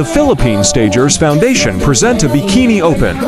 The Philippine Stagers Foundation present a Bikini Open.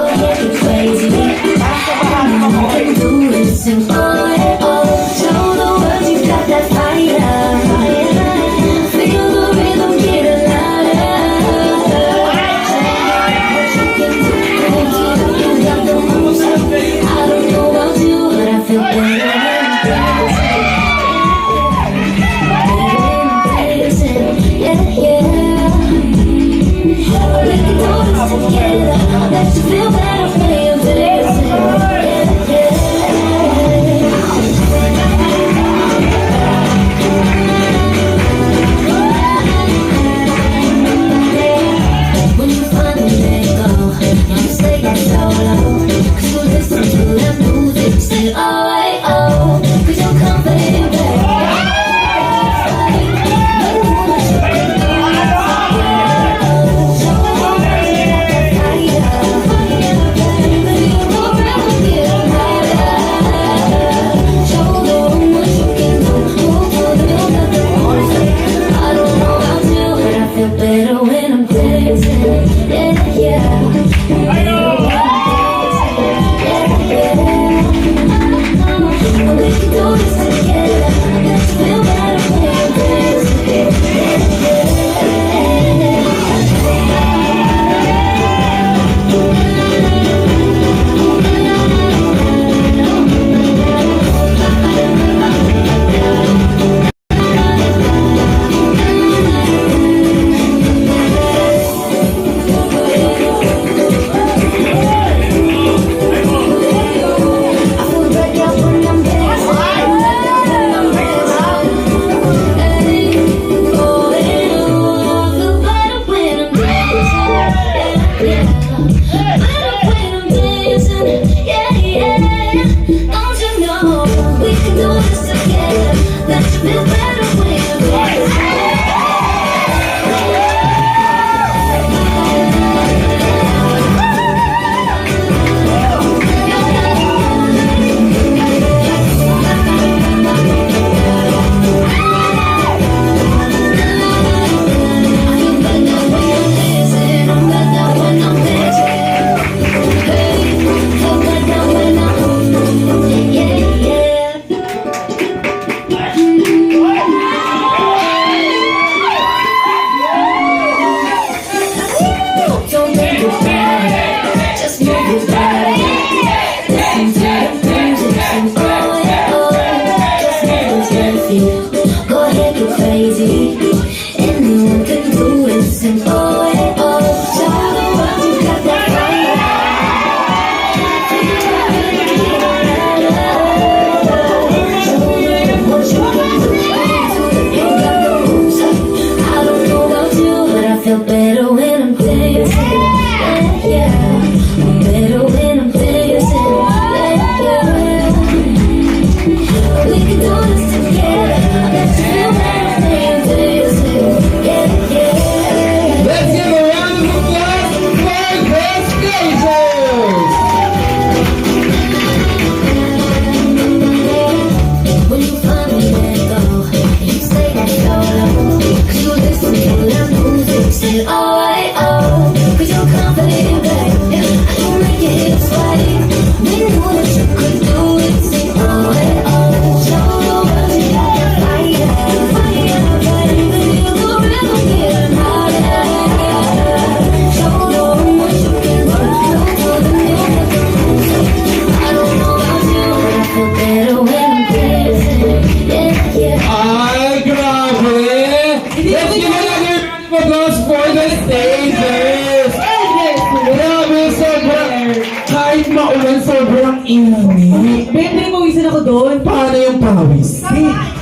Sobrang init. Bebe, mawisan ako doon. Paano yung pawis?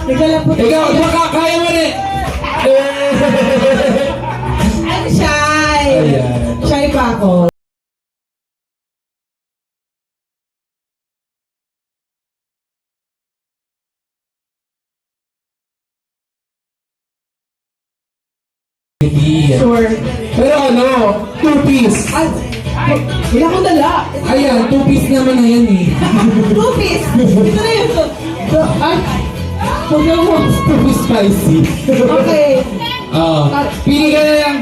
Naglalapot. Ikaw, baka kaya mo rin. I'm shy. Ayan. Shy pa ako. Sure. Pero ano, two-piece. Wala akong dala. Ayan, two-piece naman na yan eh. Two-piece. Ito na yun. Ay, huwag na mo two-piece spicy. Okay. Pili ka na lang,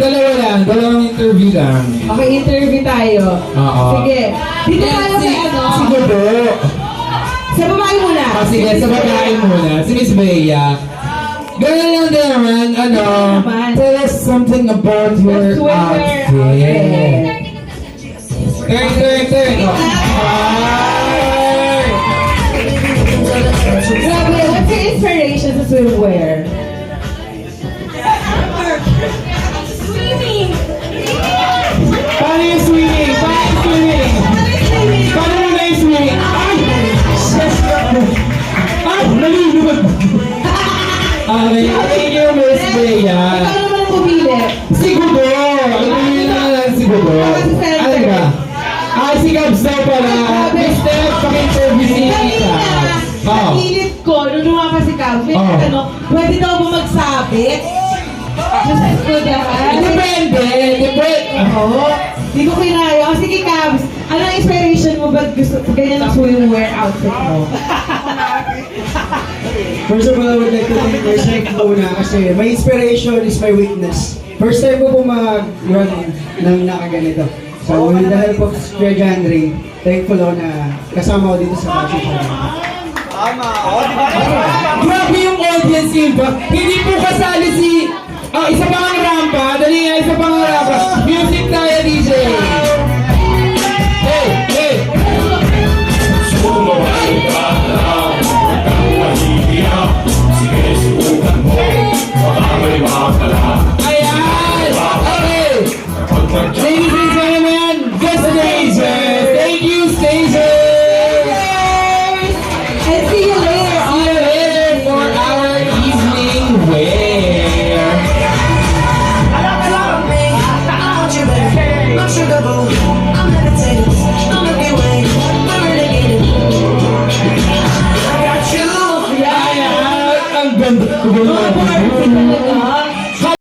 dalawang interview lang. Okay, interview tayo. Oo. Sige. Dito tayo kay ano? Si Godo. Sa babae muna. Sige, sa babae muna. Si Miss Bea. Ganun lang din naman, naman? tell us something about your Swimwear outfit. Turn. Grabe, what's your inspiration sa swimwear? Swimming! Paano yung swimming? Paano mo na yung swimming? Ay! Ay! Nalilunod! Okay, thank you, Miss Bea. Ikaw naman ang pumili. Si Gugo! Ano lang si Gugo? Ano ba? Si Gabs daw pala. Miss Steph, paki-interview si Ika. Sa pilit ko, nung lumakas si Calvin, pwede daw ba magsabit? Diyos ko dahil. Depende. Oo. Di ko kinaya. O sige, Cabs, ano ang inspiration mo? Ba't gusto ganyan ang swimwear outfit mo? First of all, I would like to thank myself muna kasi my inspiration is my weakness. First time ko po mag-run ng nakaganito. So, with the help of Kuya John Ray, thankful ako na kasama ko dito sa Passion Channel. Grabe yung audience impact. Hindi po kasali si... isa pang rampa. Dali nga, isa pang rampa. Music tayo, DJ. Hey! Ayan! Okay! Ladies and gentlemen, guest stagers! Thank you, stagers! And see you later. See you later for our evening wear. Ayan! Ang ganda ko ba?